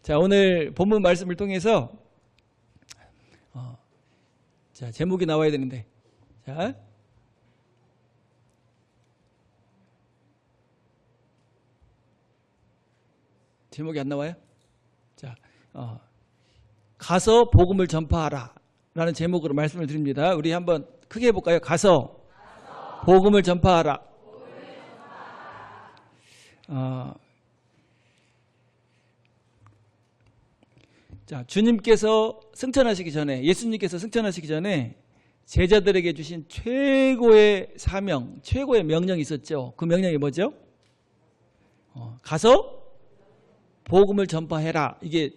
자, 오늘 본문 말씀을 통해서 자, 제목이 나와야 되는데, 자, 제목이 안 나와요? 자, 가서 복음을 전파하라 라는 제목으로 말씀을 드립니다. 우리 한번 크게 해볼까요? 가서 복음을 전파하라. 자, 주님께서 승천하시기 전에, 예수님께서 승천하시기 전에 제자들에게 주신 최고의 사명, 최고의 명령이 있었죠. 그 명령이 뭐죠? 가서 복음을 전파해라. 이게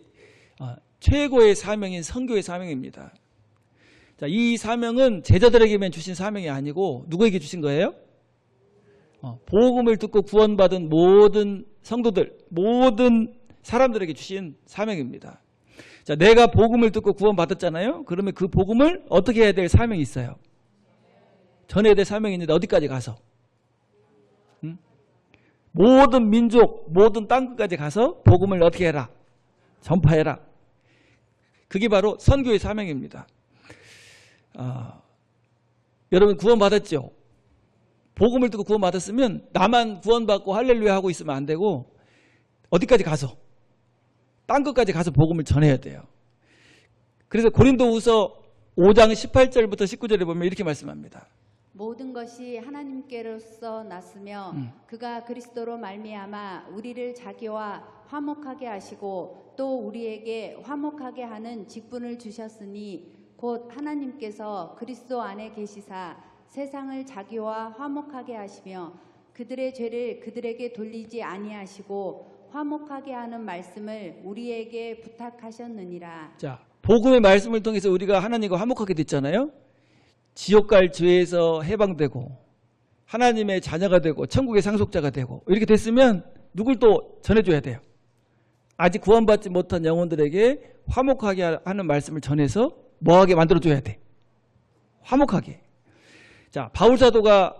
최고의 사명인 선교의 사명입니다. 자, 이 사명은 제자들에게만 주신 사명이 아니고 누구에게 주신 거예요? 복음을 듣고 구원받은 모든 성도들, 모든 사람들에게 주신 사명입니다. 자, 내가 복음을 듣고 구원받았잖아요. 그러면 그 복음을 어떻게 해야 될 사명이 있어요? 전해야 될 사명이 있는데 어디까지 가서? 모든 민족, 모든 땅끝까지 가서 복음을 어떻게 해라? 전파해라. 그게 바로 선교의 사명입니다. 여러분 구원받았죠? 복음을 듣고 구원받았으면 나만 구원받고 할렐루야 하고 있으면 안 되고 어디까지 가서? 땅끝까지 가서 복음을 전해야 돼요. 그래서 고린도후서 5장 18절부터 19절에 보면 이렇게 말씀합니다. 모든 것이 하나님께로서 났으며 그가 그리스도로 말미암아 우리를 자기와 화목하게 하시고 또 우리에게 화목하게 하는 직분을 주셨으니 곧 하나님께서 그리스도 안에 계시사 세상을 자기와 화목하게 하시며 그들의 죄를 그들에게 돌리지 아니하시고 화목하게 하는 말씀을 우리에게 부탁하셨느니라. 자, 복음의 말씀을 통해서 우리가 하나님과 화목하게 됐잖아요. 지옥 갈 죄에서 해방되고 하나님의 자녀가 되고 천국의 상속자가 되고 이렇게 됐으면 누굴 또 전해줘야 돼요. 아직 구원받지 못한 영혼들에게 화목하게 하는 말씀을 전해서 뭐하게 만들어줘야 돼? 화목하게. 자, 바울 사도가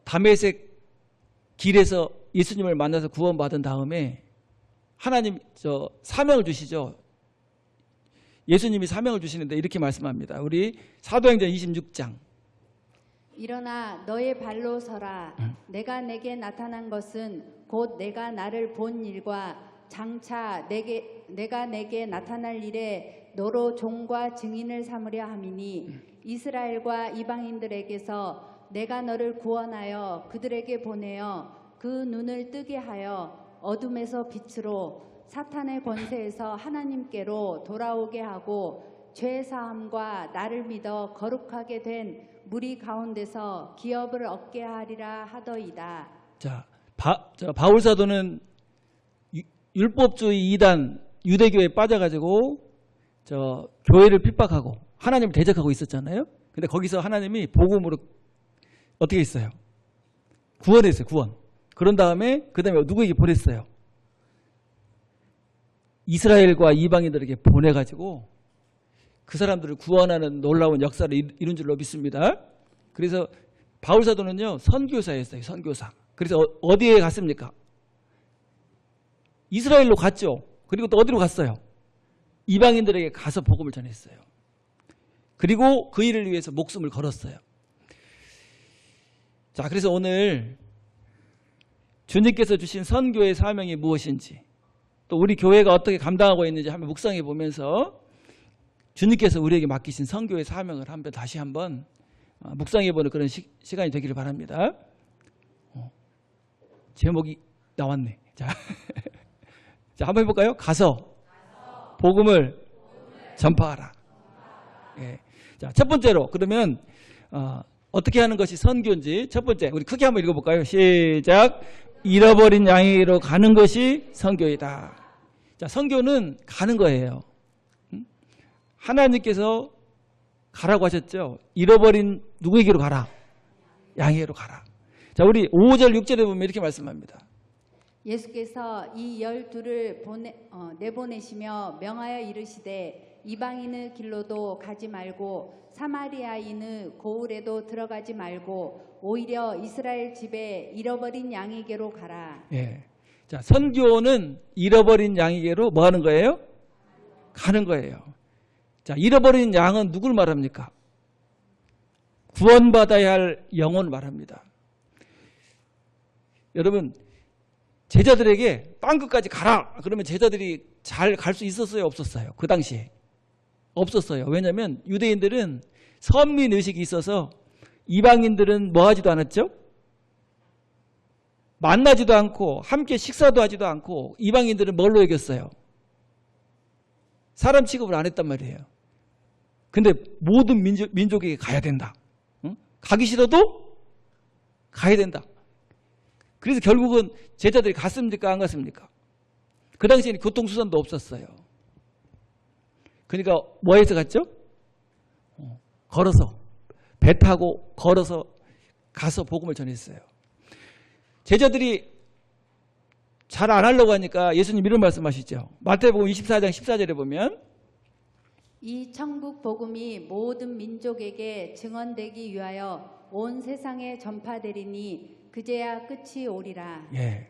다메섹 길에서 예수님을 만나서 구원받은 다음에 하나님 사명을 주시죠. 예수님이 사명을 주시는데 이렇게 말씀합니다. 우리 사도행전 26장. 일어나 너의 발로 서라. 내가 내게 나타난 것은 곧 내가 나를 본 일과 장차 내가 내게 나타날 일에 너로 종과 증인을 삼으려 함이니 이스라엘과 이방인들에게서 내가 너를 구원하여 그들에게 보내어 그 눈을 뜨게 하여 어둠에서 빛으로 사탄의 권세에서 하나님께로 돌아오게 하고 죄사함과 나를 믿어 거룩하게 된 무리 가운데서 기업을 얻게 하리라 하더이다. 자, 바울 사도는 율법주의 이단 유대교에 빠져가지고 교회를 핍박하고 하나님을 대적하고 있었잖아요. 근데 거기서 하나님이 복음으로 어떻게 했어요? 구원했어요. 구원. 그런 다음에 누구에게 보냈어요? 이스라엘과 이방인들에게 보내가지고 그 사람들을 구원하는 놀라운 역사를 이룬 줄로 믿습니다. 그래서 바울 사도는요 선교사였어요. 선교사. 그래서 어디에 갔습니까? 이스라엘로 갔죠. 그리고 또 어디로 갔어요? 이방인들에게 가서 복음을 전했어요. 그리고 그 일을 위해서 목숨을 걸었어요. 자, 그래서 오늘 주님께서 주신 선교의 사명이 무엇인지 또 우리 교회가 어떻게 감당하고 있는지 한번 묵상해 보면서 주님께서 우리에게 맡기신 선교의 사명을 다시 한번 묵상해 보는 그런 시간이 되기를 바랍니다. 제목이 나왔네. 자, 자, 한번 해볼까요? 가서 복음을 전파하라. 예. 자, 첫 번째로 그러면 어떻게 하는 것이 선교인지 첫 번째 우리 크게 한번 읽어볼까요? 시작. 잃어버린 양에게로 가는 것이 선교이다. 자, 선교는 가는 거예요. 하나님께서 가라고 하셨죠. 잃어버린 누구에게로 가라? 양에게로 가라. 자, 우리 5절 6절에 보면 이렇게 말씀합니다. 예수께서 이 12를 내보내시며 명하여 이르시되 이방인의 길로도 가지 말고 사마리아인의 고을에도 들어가지 말고 오히려 이스라엘 집에 잃어버린 양에게로 가라. 예. 자, 선교는 잃어버린 양에게로 뭐 하는 거예요? 가는 거예요. 자, 잃어버린 양은 누굴 말합니까? 구원받아야 할 영혼을 말합니다. 여러분, 제자들에게 땅끝까지 가라! 그러면 제자들이 잘 갈 수 있었어요? 없었어요? 그 당시에. 없었어요. 왜냐하면 유대인들은 선민 의식이 있어서 이방인들은 뭐 하지도 않았죠? 만나지도 않고 함께 식사도 하지도 않고 이방인들은 뭘로 여겼어요? 사람 취급을 안 했단 말이에요. 근데 모든 민족에게 가야 된다. 응? 가기 싫어도 가야 된다. 그래서 결국은 제자들이 갔습니까? 안 갔습니까? 그 당시에는 교통수단도 없었어요. 그러니까 뭐 해서 갔죠? 걸어서. 배 타고 걸어서 가서 복음을 전했어요. 제자들이 잘 안 하려고 하니까 예수님 이런 말씀하시죠. 마태복음 24장 14절에 보면 이 천국 복음이 모든 민족에게 증언되기 위하여 온 세상에 전파되리니 그제야 끝이 오리라. 예.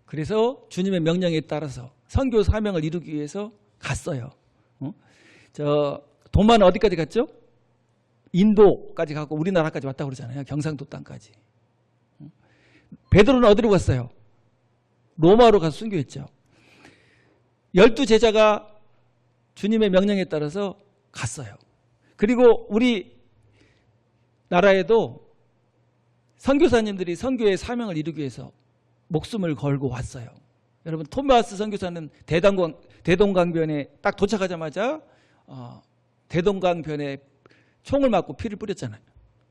그래서 주님의 명령에 따라서 선교 사명을 이루기 위해서 갔어요. 도마는 어디까지 갔죠? 인도까지 가고 우리나라까지 왔다고 그러잖아요. 경상도 땅까지. 베드로는 어디로 갔어요? 로마로 가서 순교했죠. 12제자가 주님의 명령에 따라서 갔어요. 그리고 우리 나라에도 선교사님들이 선교의 사명을 이루기 위해서 목숨을 걸고 왔어요. 여러분, 토마스 선교사는 대동강변에 딱 도착하자마자 대동강변에 총을 맞고 피를 뿌렸잖아요.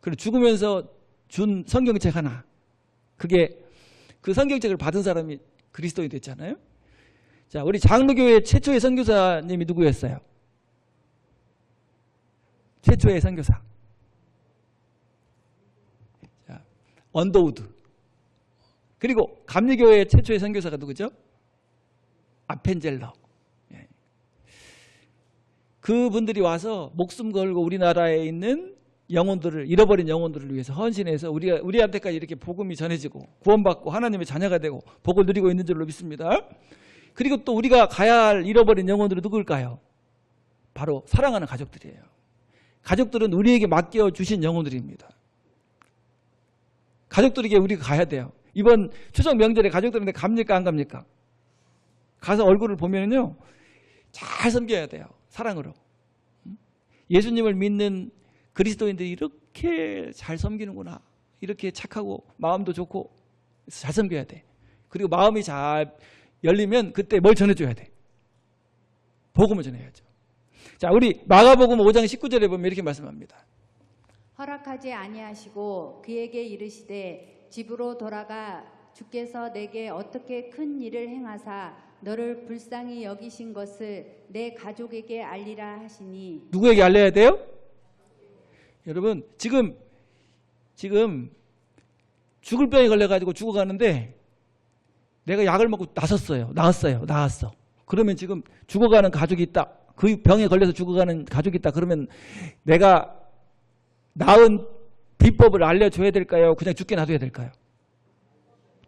그리고 죽으면서 준 성경책 하나, 그게 그 성경책을 받은 사람이 그리스도인이 됐잖아요. 자, 우리 장로교회 최초의 선교사님이 누구였어요? 최초의 선교사. 자, 언더우드. 그리고 감리교회 최초의 선교사가 누구죠? 아펜젤러. 예. 그분들이 와서 목숨 걸고 우리나라에 있는 영혼들을, 잃어버린 영혼들을 위해서 헌신해서 우리한테까지 이렇게 복음이 전해지고 구원받고 하나님의 자녀가 되고 복을 누리고 있는 줄로 믿습니다. 그리고 또 우리가 가야 할 잃어버린 영혼들은 누굴까요? 바로 사랑하는 가족들이에요. 가족들은 우리에게 맡겨주신 영혼들입니다. 가족들에게 우리가 가야 돼요. 이번 추석 명절에 가족들한테 갑니까? 안 갑니까? 가서 얼굴을 보면요, 잘 섬겨야 돼요. 사랑으로. 예수님을 믿는 그리스도인들이 이렇게 잘 섬기는구나. 이렇게 착하고 마음도 좋고 잘 섬겨야 돼. 그리고 마음이 잘 열리면 그때 뭘 전해줘야 돼? 복음을 전해야죠. 자, 우리 마가복음 5장 19절에 보면 이렇게 말씀합니다. 허락하지 아니하시고 그에게 이르시되 집으로 돌아가 주께서 내게 어떻게 큰 일을 행하사 너를 불쌍히 여기신 것을 내 가족에게 알리라 하시니. 누구에게 알려야 돼요? 여러분, 지금 죽을 병에 걸려가지고 죽어가는데 내가 약을 먹고 나았어. 그러면 지금 죽어가는 가족이 있다. 그 병에 걸려서 죽어가는 가족이 있다. 그러면 내가 나은 비법을 알려줘야 될까요? 그냥 죽게 놔둬야 될까요?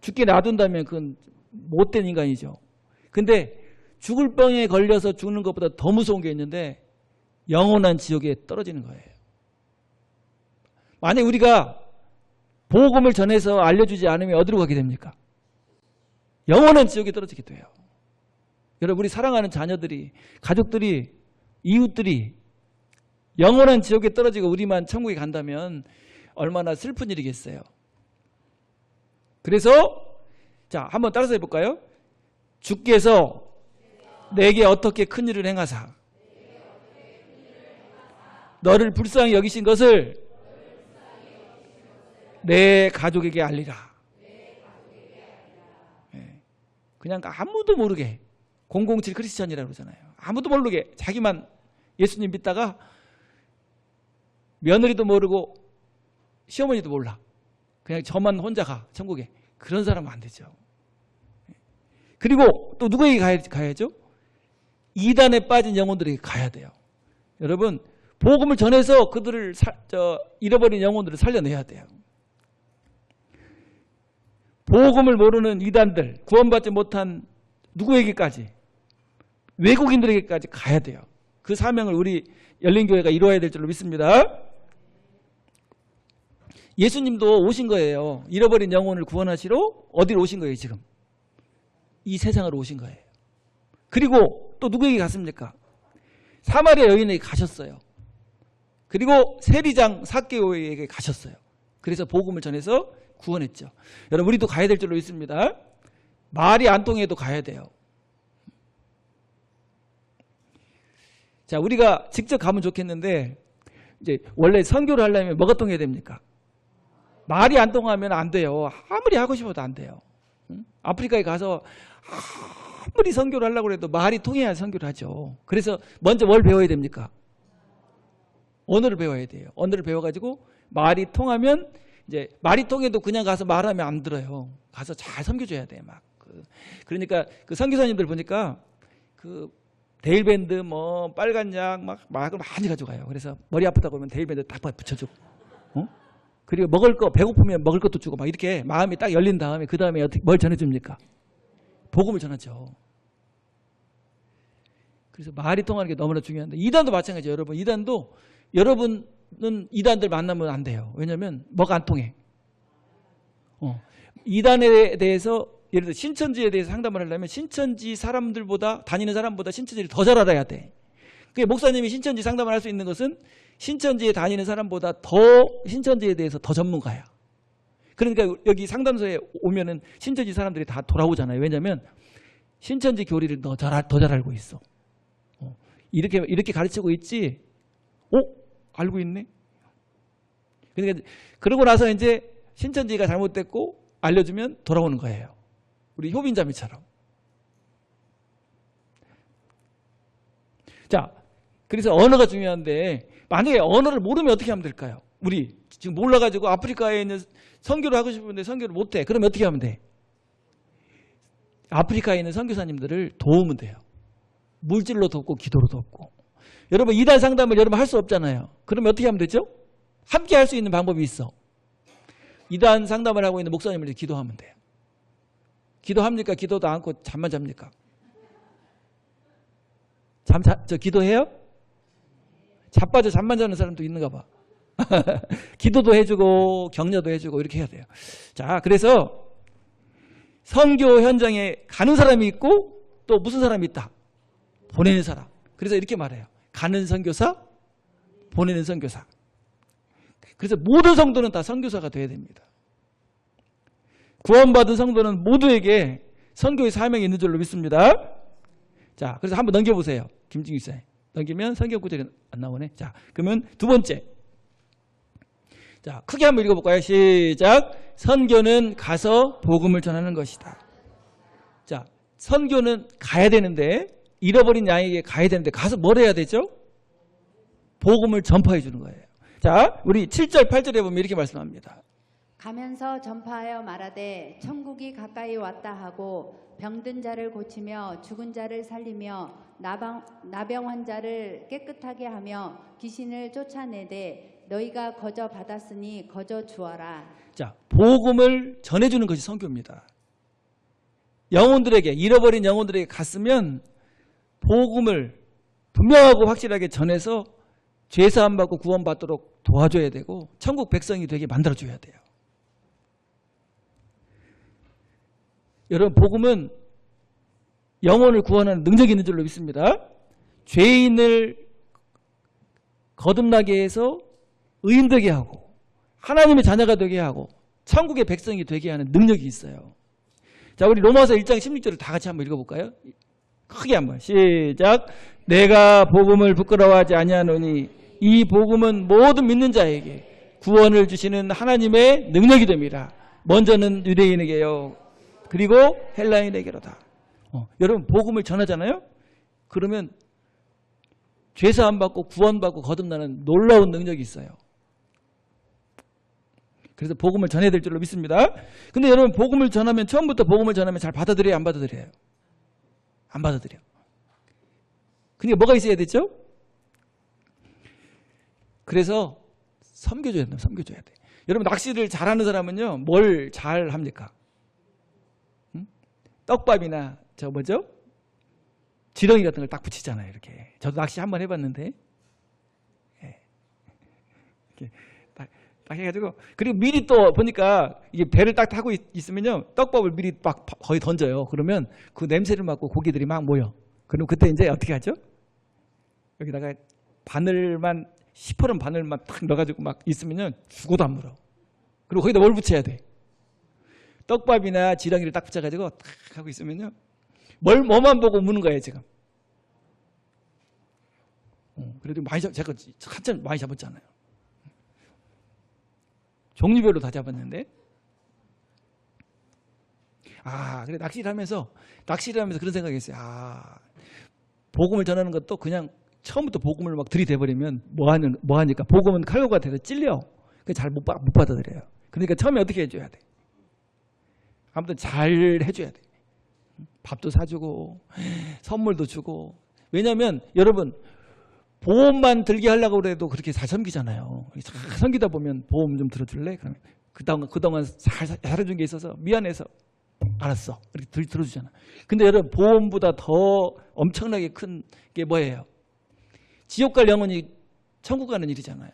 죽게 놔둔다면 그건 못된 인간이죠. 근데 죽을 병에 걸려서 죽는 것보다 더 무서운 게 있는데 영원한 지옥에 떨어지는 거예요. 만약 우리가 복음을 전해서 알려주지 않으면 어디로 가게 됩니까? 영원한 지옥에 떨어지게 돼요. 여러분, 우리 사랑하는 자녀들이, 가족들이, 이웃들이 영원한 지옥에 떨어지고 우리만 천국에 간다면 얼마나 슬픈 일이겠어요. 그래서 자, 한번 따라서 해볼까요? 주께서 내게 어떻게 큰 일을 행하사 너를 불쌍히 여기신 것을 내 가족에게 알리라. 그냥 아무도 모르게 007 크리스찬이라고 그러잖아요. 아무도 모르게 자기만 예수님 믿다가 며느리도 모르고 시어머니도 몰라. 그냥 저만 혼자 가 천국에. 그런 사람은 안 되죠. 그리고 또 누구에게 가야죠? 이단에 빠진 영혼들에게 가야 돼요. 여러분, 복음을 전해서 그들을 잃어버린 영혼들을 살려내야 돼요. 복음을 모르는 이단들, 구원받지 못한 누구에게까지? 외국인들에게까지 가야 돼요. 그 사명을 우리 열린교회가 이루어야 될 줄로 믿습니다. 예수님도 오신 거예요. 잃어버린 영혼을 구원하시러 어디로 오신 거예요, 지금? 이 세상으로 오신 거예요. 그리고 또 누구에게 갔습니까? 사마리아 여인에게 가셨어요. 그리고 세리장 삭개오에게 가셨어요. 그래서 복음을 전해서 구원했죠. 여러분, 우리도 가야 될 줄로 믿습니다. 말이 안 통해도 가야 돼요. 자, 우리가 직접 가면 좋겠는데, 이제 원래 선교를 하려면 뭐가 통해야 됩니까? 말이 안 통하면 안 돼요. 아무리 하고 싶어도 안 돼요. 아프리카에 가서 아무리 선교를 하려고 해도 말이 통해야 선교를 하죠. 그래서 먼저 뭘 배워야 됩니까? 언어를 배워야 돼요. 언어를 배워가지고 말이 통하면, 이제 말이 통해도 그냥 가서 말하면 안 들어요. 가서 잘 섬겨줘야 돼. 막 그러니까 그 선교사님들 보니까 그 데일밴드, 뭐 빨간 약 막 막을 많이 가져가요. 그래서 머리 아프다고 하면 데일밴드 딱 붙여주고, 그리고 먹을 거, 배고프면 먹을 것도 주고, 막 이렇게 마음이 딱 열린 다음에 그 다음에 어떻게 뭘 전해줍니까? 복음을 전하죠. 그래서 말이 통하는 게 너무나 중요한데, 이단도 마찬가지예요. 여러분, 이단도 여러분은 이단들 만나면 안 돼요. 왜냐하면 뭐가 안 통해. 이단에 대해서, 예를 들어 신천지에 대해서 상담을 하려면 신천지 사람들보다, 다니는 사람보다 신천지를 더 잘 알아야 돼. 그게 목사님이 신천지 상담을 할 수 있는 것은 신천지에 다니는 사람보다 더 신천지에 대해서 더 전문가야. 그러니까 여기 상담소에 오면은 신천지 사람들이 다 돌아오잖아요. 왜냐하면 신천지 교리를 더 잘 알고 있어. 이렇게 가르치고 있지. 알고 있네. 그러니까 그러고 나서 이제 신천지가 잘못됐고 알려주면 돌아오는 거예요. 우리 효빈자매처럼. 자, 그래서 언어가 중요한데, 만약에 언어를 모르면 어떻게 하면 될까요? 우리 지금 몰라가지고 아프리카에 있는 선교를 하고 싶은데 선교를 못해. 그러면 어떻게 하면 돼? 아프리카에 있는 선교사님들을 도우면 돼요. 물질로 돕고 기도로 돕고. 여러분, 이단 상담을 여러분 할 수 없잖아요. 그러면 어떻게 하면 되죠? 함께 할 수 있는 방법이 있어. 이단 상담을 하고 있는 목사님을 기도하면 돼요. 기도합니까? 기도도 않고 잠만 잡니까? 저 기도해요? 자빠져 잠만 자는 사람도 있는가 봐. 기도도 해주고 격려도 해주고 이렇게 해야 돼요. 자, 그래서 선교 현장에 가는 사람이 있고 또 무슨 사람이 있다? 보내는 사람. 그래서 이렇게 말해요. 가는 선교사, 보내는 선교사. 그래서 모든 성도는 다 선교사가 돼야 됩니다. 구원받은 성도는 모두에게 선교의 사명이 있는 줄로 믿습니다. 자, 그래서 한번 넘겨보세요. 김진규 씨. 넘기면 선교 구절이 안 나오네. 자, 그러면 두 번째. 자, 크게 한번 읽어볼까요? 시작. 선교는 가서 복음을 전하는 것이다. 자, 선교는 가야 되는데, 잃어버린 양에게 가야 되는데, 가서 뭘 해야 되죠? 복음을 전파해 주는 거예요. 자, 우리 7절, 8절에 보면 이렇게 말씀합니다. 가면서 전파하여 말하되 천국이 가까이 왔다 하고 병든 자를 고치며 죽은 자를 살리며 나병 환자를 깨끗하게 하며 귀신을 쫓아내되 너희가 거저 받았으니 거저 주어라. 자, 복음을 전해주는 것이 선교입니다. 영혼들에게, 잃어버린 영혼들에게 갔으면 복음을 분명하고 확실하게 전해서 죄사함 받고 구원받도록 도와줘야 되고 천국 백성이 되게 만들어줘야 돼요. 여러분, 복음은 영혼을 구원하는 능력이 있는 줄로 믿습니다. 죄인을 거듭나게 해서 의인 되게 하고 하나님의 자녀가 되게 하고 천국의 백성이 되게 하는 능력이 있어요. 자, 우리 로마서 1장 16절을 다 같이 한번 읽어볼까요? 크게 한번 시작. 내가 복음을 부끄러워하지 아니하노니 이 복음은 모든 믿는 자에게 구원을 주시는 하나님의 능력이 됩니다. 먼저는 유대인에게요, 그리고 헬라인에게로다. 여러분, 복음을 전하잖아요. 그러면 죄사함 받고 구원받고 거듭나는 놀라운 능력이 있어요. 그래서 복음을 전해야 될 줄로 믿습니다. 근데 여러분, 복음을 전하면, 처음부터 복음을 전하면 잘 받아들여요, 안 받아들여요? 안 받아들여. 그러니까 뭐가 있어야 되죠? 그래서 섬겨줘야 돼요. 섬겨줘야 돼. 여러분, 낚시를 잘하는 사람은요, 뭘 잘 합니까? 떡밥이나 저 뭐죠? 지렁이 같은 걸 딱 붙이잖아요. 이렇게. 저도 낚시 한번 해봤는데 예. 이렇게 딱 해가지고 그리고 미리 또 보니까 이게 배를 딱 타고 있으면요 떡밥을 미리 막 거의 던져요. 그러면 그 냄새를 맡고 고기들이 막 모여. 그럼 그때 이제 어떻게 하죠? 여기다가 바늘만 시퍼런 바늘만 딱 넣어가지고 막 있으면요 죽어도 안 물어. 그리고 거기다 뭘 붙여야 돼? 떡밥이나 지렁이를 딱 붙여가지고 딱 하고 있으면요 뭐만 보고 무는 거예요 지금. 그래도 많이 제가 한참 많이 잡았잖아요. 종류별로 다 잡았는데. 그래 낚시를 하면서 그런 생각이 했어요. 복음을 전하는 것도 그냥 처음부터 복음을 막 들이대버리면 뭐하니까 복음은 칼과 같아서 찔려. 잘 못 받아들여요. 그러니까 처음에 어떻게 해줘야 돼? 아무튼 잘 해줘야 돼. 밥도 사주고 선물도 주고. 왜냐하면 여러분 보험만 들게 하려고 그래도 그렇게 잘 섬기잖아요. 잘 섬기다 보면 보험 좀 들어줄래? 그러면 그동안 잘 잘해준 게 있어서 미안해서 알았어. 이렇게 들어주잖아. 근데 여러분 보험보다 더 엄청나게 큰 게 뭐예요? 지옥 갈 영혼이 천국 가는 일이잖아요.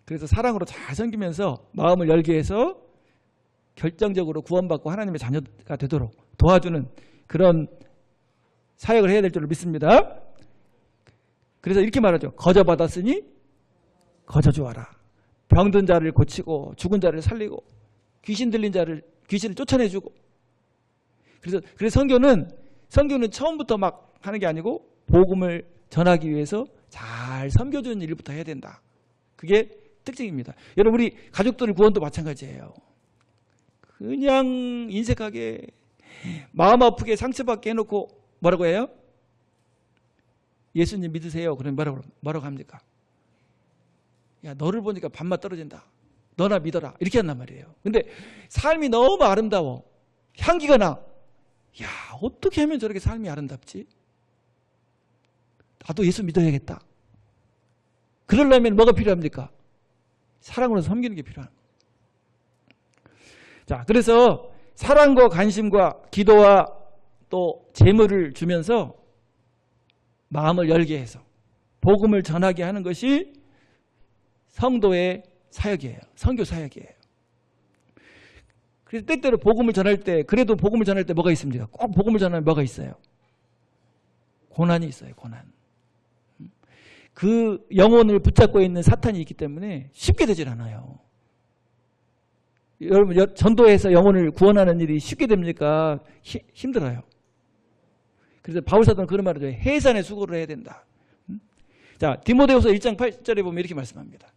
그래서 사랑으로 잘 섬기면서 마음을 열게 해서 결정적으로 구원받고 하나님의 자녀가 되도록 도와주는 그런 사역을 해야 될 줄로 믿습니다. 그래서 이렇게 말하죠. 거저 받았으니 거저 주어라. 병든 자를 고치고 죽은 자를 살리고 귀신 들린 자를 귀신을 쫓아내주고. 그래서 선교는 처음부터 막 하는 게 아니고 복음을 전하기 위해서 잘 섬겨주는 일부터 해야 된다. 그게 특징입니다. 여러분 우리 가족들 구원도 마찬가지예요. 그냥 인색하게 마음 아프게 상처받게 해놓고 뭐라고 해요? 예수님 믿으세요. 그러면 뭐라고 합니까? 야 너를 보니까 밥맛 떨어진다. 너나 믿어라. 이렇게 한단 말이에요. 근데 삶이 너무 아름다워. 향기가 나. 야 어떻게 하면 저렇게 삶이 아름답지? 나도 예수 믿어야겠다. 그러려면 뭐가 필요합니까? 사랑으로 섬기는 게 필요한 거예요. 자, 그래서 사랑과 관심과 기도와 또 재물을 주면서 마음을 열게 해서 복음을 전하게 하는 것이 성도의 사역이에요. 선교 사역이에요. 그래서 때때로 복음을 전할 때 그래도 복음을 전할 때 뭐가 있습니까? 꼭 복음을 전하면 뭐가 있어요? 고난이 있어요. 고난. 그 영혼을 붙잡고 있는 사탄이 있기 때문에 쉽게 되질 않아요. 여러분 전도해서 영혼을 구원하는 일이 쉽게 됩니까? 힘들어요. 그래서 바울사도는 그런 말을 해요. 해산의 수고를 해야 된다. 자, 디모데후서 1장 8절에 보면 이렇게 말씀합니다.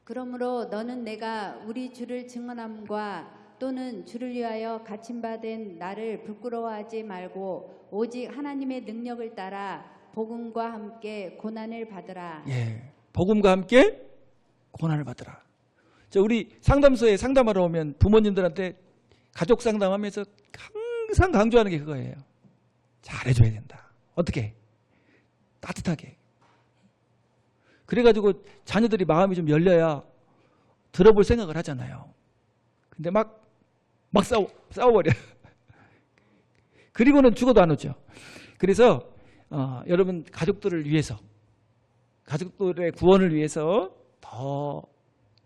그러므로 너는 내가 우리 주를 증언함과 또는 주를 위하여 갇힌바된 나를 부끄러워하지 말고 오직 하나님의 능력을 따라 복음과 함께 고난을 받으라. 예, 복음과 함께 고난을 받으라. 저 우리 상담소에 상담하러 오면 부모님들한테 가족 상담하면서 항상 강조하는 게 그거예요. 잘해줘야 된다. 어떻게? 따뜻하게. 그래가지고 자녀들이 마음이 좀 열려야 들어볼 생각을 하잖아요. 근데 막 싸워버려. 그리고는 죽어도 안 오죠. 그래서 여러분 가족들을 위해서, 가족들의 구원을 위해서 더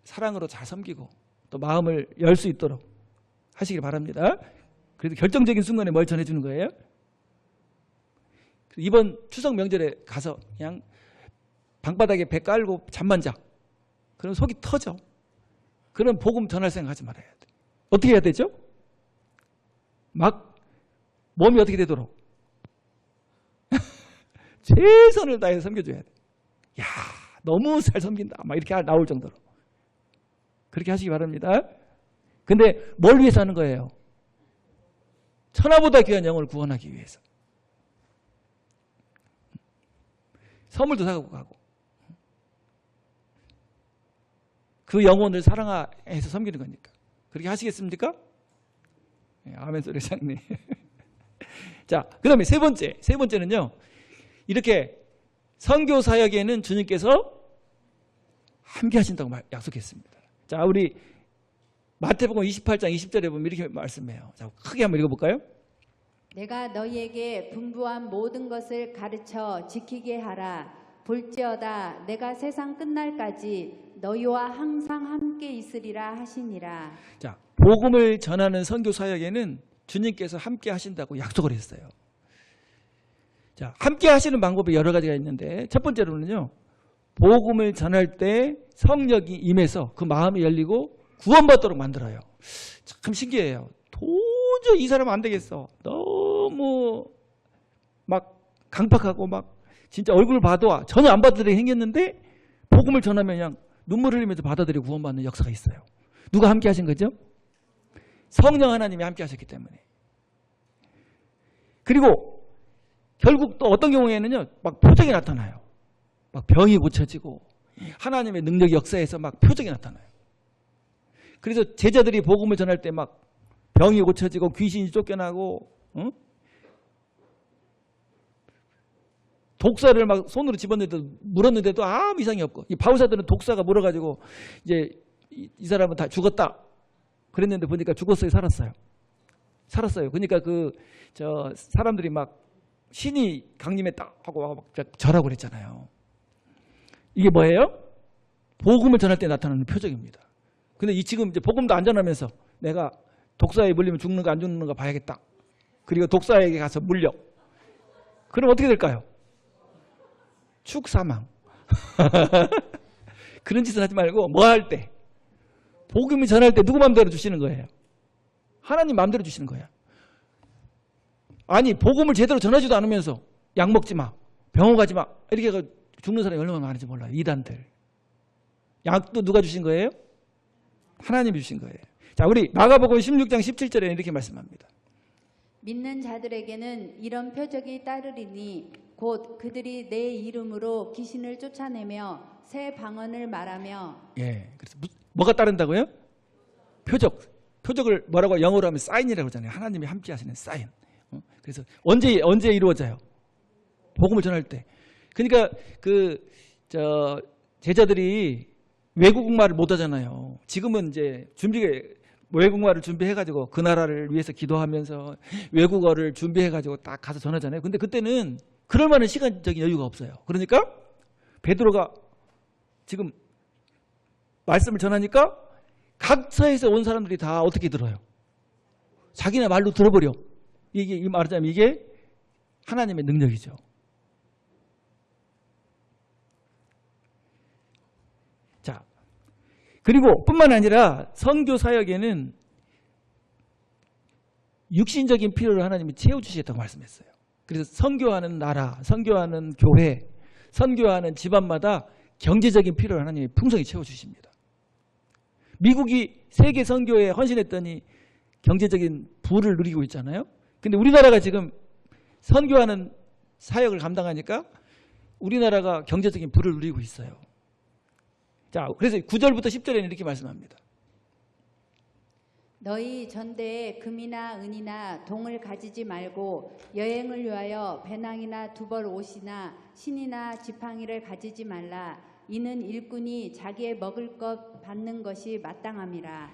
사랑으로 잘 섬기고 또 마음을 열 수 있도록 하시길 바랍니다. 그래도 결정적인 순간에 뭘 전해주는 거예요? 이번 추석 명절에 가서 그냥 방바닥에 배 깔고 잠만 자. 그럼 속이 터져. 그럼 복음 전할 생각하지 말아야 돼. 어떻게 해야 되죠? 막 몸이 어떻게 되도록 최선을 다해서 섬겨줘야 돼. 야 너무 잘 섬긴다. 막 이렇게 나올 정도로. 그렇게 하시기 바랍니다. 근데 뭘 위해서 하는 거예요? 천하보다 귀한 영혼을 구원하기 위해서. 선물도 사고 가고. 그 영혼을 사랑해서 섬기는 거니까. 그렇게 하시겠습니까? 네, 아멘 소리 장님. 자, 그 다음에 세 번째는요. 이렇게 선교 사역에는 주님께서 함께 하신다고 약속했습니다. 자, 우리 마태복음 28장 20절에 보면 이렇게 말씀해요. 자, 크게 한번 읽어볼까요? 내가 너희에게 분부한 모든 것을 가르쳐 지키게 하라. 볼지어다 내가 세상 끝날까지 너희와 항상 함께 있으리라 하시니라. 자, 복음을 전하는 선교 사역에는 주님께서 함께 하신다고 약속을 했어요. 자, 함께 하시는 방법이 여러 가지가 있는데 첫 번째로는요. 복음을 전할 때 성령이 임해서 그 마음이 열리고 구원받도록 만들어요. 참 신기해요. 도저히 이 사람은 안 되겠어. 너무 막 강팍하고 막 진짜 얼굴 봐도 전혀 안 받아들이게 생겼는데 복음을 전하면 그냥 눈물 흘리면서 받아들이고 구원받는 역사가 있어요. 누가 함께 하신 거죠? 성령 하나님이 함께 하셨기 때문에. 그리고 결국 또 어떤 경우에는요. 막 표적이 나타나요. 막 병이 고쳐지고 하나님의 능력이 역사에서 막 표적이 나타나요. 그래서 제자들이 복음을 전할 때 막 병이 고쳐지고 귀신이 쫓겨나고 독사를 막 손으로 집었는데도 물었는데도 아무 이상이 없고 이 바울사들은 독사가 물어가지고 이제 이 사람은 다 죽었다 그랬는데 보니까 죽었어요, 살았어요. 살았어요. 그러니까 저 사람들이 막 신이 강림했다 하고 막 절하고 그랬잖아요. 이게 뭐예요? 복음을 전할 때 나타나는 표적입니다. 근데 지금 이제 복음도 안 전하면서 내가 독사에 물리면 죽는가 안 죽는가 봐야겠다. 그리고 독사에게 가서 물려. 그럼 어떻게 될까요? 축사망. 그런 짓을 하지 말고 뭐 할 때? 복음을 전할 때 누구 마음대로 주시는 거예요? 하나님 마음대로 주시는 거예요. 아니 복음을 제대로 전하지도 않으면서 약 먹지 마. 병원 가지 마. 이렇게 해서 죽는 사람이 얼마나 많은지 몰라요. 이단들. 약도 누가 주신 거예요? 하나님이 주신 거예요. 자, 우리 마가복음 16장 17절에 이렇게 말씀합니다. 믿는 자들에게는 이런 표적이 따르리니 곧 그들이 내 이름으로 귀신을 쫓아내며 새 방언을 말하며. 예, 그래서 뭐가 따른다고요? 표적. 표적을 뭐라고 영어로 하면 사인이라고 그러잖아요. 하나님이 함께 하시는 사인. 그래서 언제 이루어져요? 복음을 전할 때. 그러니까 제자들이 외국말을 못 하잖아요. 지금은 이제 외국말을 준비해가지고 그 나라를 위해서 기도하면서 외국어를 준비해가지고 딱 가서 전하잖아요. 근데 그때는 그럴 만한 시간적인 여유가 없어요. 그러니까 베드로가 지금 말씀을 전하니까 각처에서 온 사람들이 다 어떻게 들어요? 자기네 말로 들어버려. 이게 말하자면 이게 하나님의 능력이죠. 자, 그리고 뿐만 아니라 선교 사역에는 육신적인 필요를 하나님이 채워주시겠다고 말씀했어요. 그래서 선교하는 나라, 선교하는 교회, 선교하는 집안마다 경제적인 필요를 하나님이 풍성히 채워주십니다. 미국이 세계 선교에 헌신했더니 경제적인 부를 누리고 있잖아요. 근데 우리나라가 지금 선교하는 사역을 감당하니까 우리나라가 경제적인 부를 누리고 있어요. 자, 그래서 9절부터 10절에는 이렇게 말씀합니다. 너희 전대에 금이나 은이나 동을 가지지 말고 여행을 위하여 배낭이나 두벌 옷이나 신이나 지팡이를 가지지 말라. 이는 일꾼이 자기의 먹을 것 받는 것이 마땅함이라.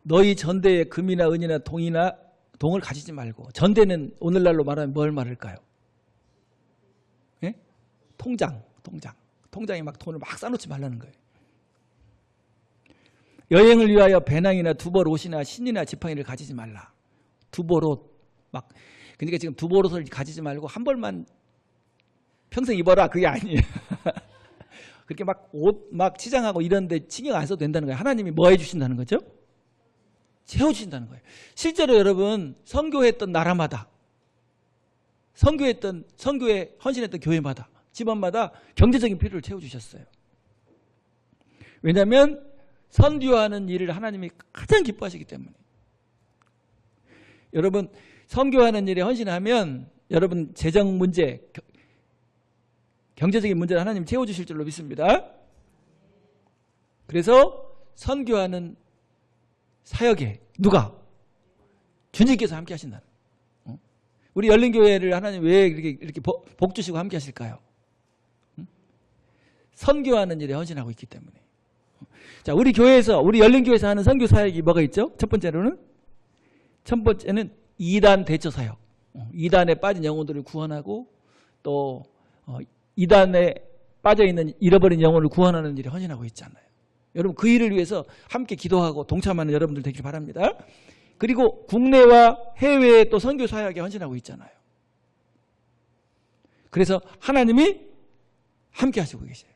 너희 전대에 금이나 은이나 동을 가지지 말고. 전대는 오늘날로 말하면 뭘 말할까요? 예? 통장에 막 돈을 막 싸놓지 말라는 거예요. 여행을 위하여 배낭이나 두벌 옷이나 신이나 지팡이를 가지지 말라. 두벌 옷 막 그러니까 지금 두벌 옷을 가지지 말고 한 벌만 평생 입어라 그게 아니에요. 그렇게 막 옷 막 치장하고 이런데 신경 안 써도 된다는 거예요. 하나님이 뭐 해주신다는 거죠? 채워주신다는 거예요. 실제로 여러분 선교했던 나라마다 선교에 헌신했던 교회마다 집안마다 경제적인 필요를 채워주셨어요. 왜냐하면 선교하는 일을 하나님이 가장 기뻐하시기 때문에. 여러분 선교하는 일에 헌신하면 여러분 재정 문제, 경제적인 문제를 하나님 채워주실 줄로 믿습니다. 그래서 선교하는 사역에 누가? 주님께서 함께 하신다는. 우리 열린교회를 하나님 왜 이렇게 복 주시고 함께 하실까요? 선교하는 일에 헌신하고 있기 때문에. 자, 우리 교회에서, 우리 열린교회에서 하는 선교 사역이 뭐가 있죠? 첫 번째는 이단 대처 사역. 이단에 빠진 영혼들을 구원하고 또 이단에 빠져있는 잃어버린 영혼을 구원하는 일에 헌신하고 있잖아요. 여러분 그 일을 위해서 함께 기도하고 동참하는 여러분들 되길 바랍니다. 그리고 국내와 해외에 또 선교 사역에 헌신하고 있잖아요. 그래서 하나님이 함께 하시고 계세요.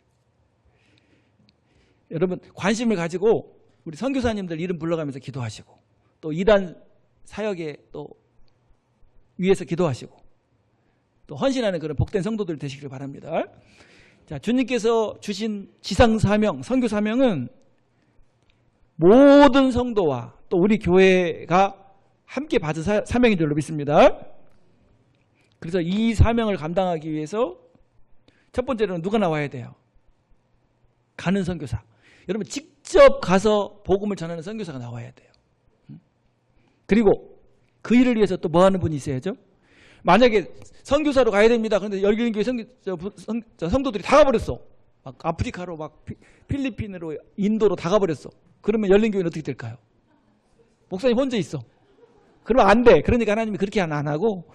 여러분 관심을 가지고 우리 선교사님들 이름 불러가면서 기도하시고 또 이단 사역에 또 위해서 기도하시고 또 헌신하는 그런 복된 성도들 되시길 바랍니다. 자, 주님께서 주신 지상 사명, 선교 사명은 모든 성도와 또 우리 교회가 함께 받은 사명인 줄로 믿습니다. 그래서 이 사명을 감당하기 위해서 첫 번째로는 누가 나와야 돼요? 가는 선교사. 여러분 직접 가서 복음을 전하는 선교사가 나와야 돼요. 그리고 그 일을 위해서 또 뭐 하는 분이 있어야죠? 만약에 선교사로 가야 됩니다. 그런데 열린교회 성도들이 다 가버렸어. 막 아프리카로 막 필리핀으로 인도로 다 가버렸어. 그러면 열린교회는 어떻게 될까요? 목사님 혼자 있어. 그러면 안 돼. 그러니까 하나님이 그렇게 안 하고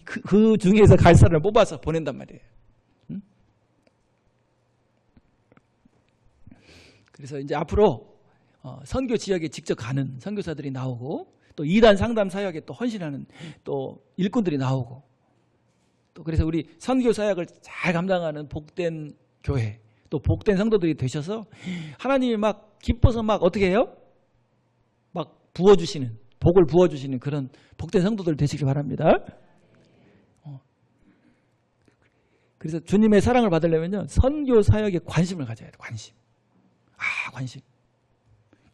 그 중에서 갈 사람을 뽑아서 보낸단 말이에요. 그래서 이제 앞으로 선교 지역에 직접 가는 선교사들이 나오고 또 이단 상담 사역에 또 헌신하는 또 일꾼들이 나오고 또 그래서 우리 선교 사역을 잘 감당하는 복된 교회 또 복된 성도들이 되셔서 하나님이 막 기뻐서 막 어떻게 해요? 막 부어주시는 복을 부어주시는 그런 복된 성도들 되시길 바랍니다. 그래서 주님의 사랑을 받으려면요 선교 사역에 관심을 가져야 돼요. 관심. 관심.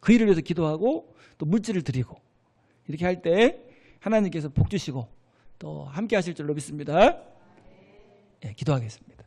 그 일을 위해서 기도하고 또 물질을 드리고 이렇게 할 때 하나님께서 복 주시고 또 함께 하실 줄로 믿습니다. 네, 기도하겠습니다.